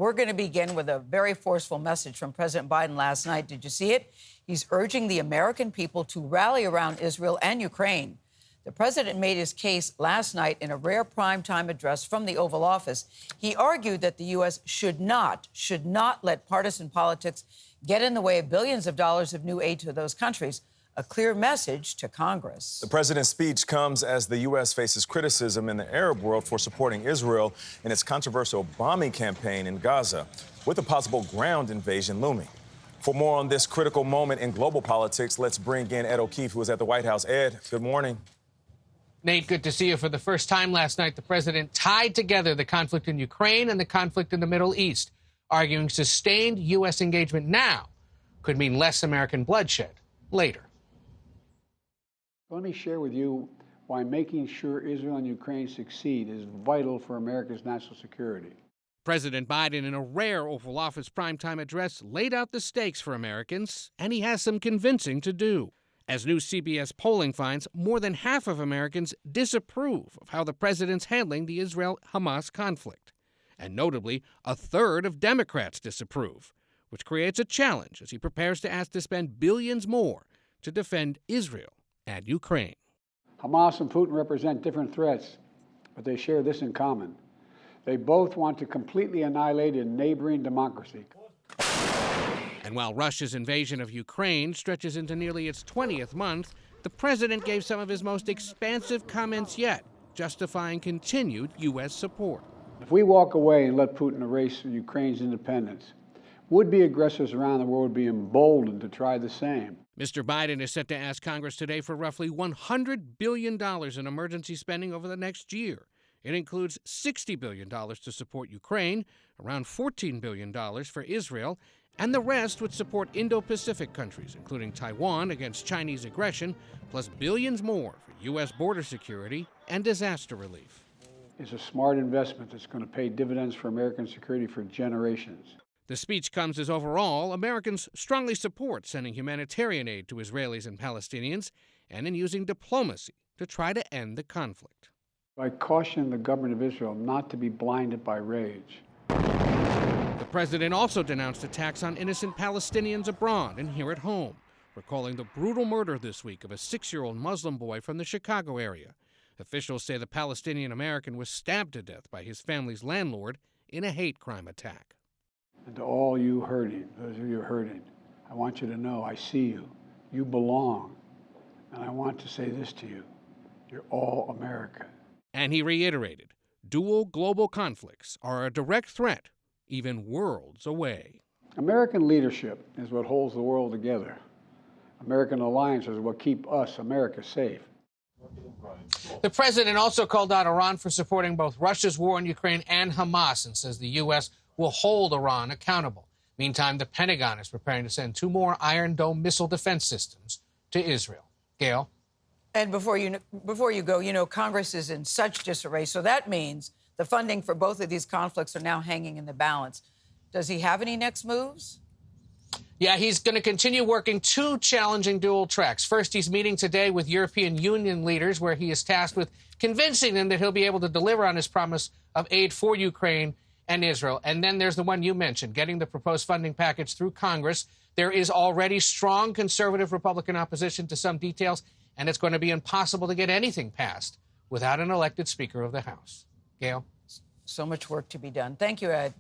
we're going to begin with a very forceful message from President Biden last night. Did you see it? He's urging the American people to rally around Israel and Ukraine. The president made his case last night in a rare primetime address from the Oval Office. He argued that the U.S. should not let partisan politics get in the way of billions of dollars of new aid to those countries. A clear message to Congress. The president's speech comes as the U.S. faces criticism in the Arab world for supporting Israel in its controversial bombing campaign in Gaza, with a possible ground invasion looming. For more on this critical moment in global politics, let's bring in Ed O'Keefe, who is at the White House. Ed, good morning. Nate, good to see you. For the first time last night, the president tied together the conflict in Ukraine and the conflict in the Middle East, arguing sustained U.S. engagement now could mean less American bloodshed later. Let me share with you why making sure Israel and Ukraine succeed is vital for America's national security. President Biden, in a rare Oval Office primetime address, laid out the stakes for Americans, and he has some convincing to do. As new CBS polling finds, more than half of Americans disapprove of how the president's handling the Israel-Hamas conflict. And notably, a third of Democrats disapprove, which creates a challenge as he prepares to ask to spend billions more to defend Israel and Ukraine. Hamas and Putin represent different threats, but they share this in common. They both want to completely annihilate a neighboring democracy. And while Russia's invasion of Ukraine stretches into nearly its 20th month, the president gave some of his most expansive comments yet, justifying continued U.S. support. If we walk away and let Putin erase Ukraine's independence, would-be aggressors around the world would be emboldened to try the same. Mr. Biden is set to ask Congress today for roughly $100 billion in emergency spending over the next year. It includes $60 billion to support Ukraine, around $14 billion for Israel, and the rest would support Indo-Pacific countries, including Taiwan against Chinese aggression, plus billions more for U.S. border security and disaster relief. It's a smart investment that's going to pay dividends for American security for generations. The speech comes as overall Americans strongly support sending humanitarian aid to Israelis and Palestinians and in using diplomacy to try to end the conflict. I caution the government of Israel not to be blinded by rage. The president also denounced attacks on innocent Palestinians abroad and here at home, recalling the brutal murder this week of a 6-year-old Muslim boy from the Chicago area. Officials say the Palestinian American was stabbed to death by his family's landlord in a hate crime attack. And to all you hurting, those of you hurting, I want you to know I see you. You belong. And I want to say this to you. You're all America. And he reiterated, dual global conflicts are a direct threat, even worlds away. American leadership is what holds the world together. American alliances is what keep us, America, safe. The president also called out Iran for supporting both Russia's war in Ukraine and Hamas and says the U.S. will hold Iran accountable. Meantime, the Pentagon is preparing to send 2 more Iron Dome missile defense systems to Israel. Gayle? And before you go, Congress is in such disarray. So that means the funding for both of these conflicts are now hanging in the balance. Does he have any next moves? Yeah, he's going to continue working 2 challenging dual tracks. First, he's meeting today with European Union leaders, where he is tasked with convincing them that he'll be able to deliver on his promise of aid for Ukraine and Israel. And then there's the one you mentioned, getting the proposed funding package through Congress. There is already strong conservative Republican opposition to some details, and it's going to be impossible to get anything passed without an elected Speaker of the House. Gayle? So much work to be done. Thank you, Ed.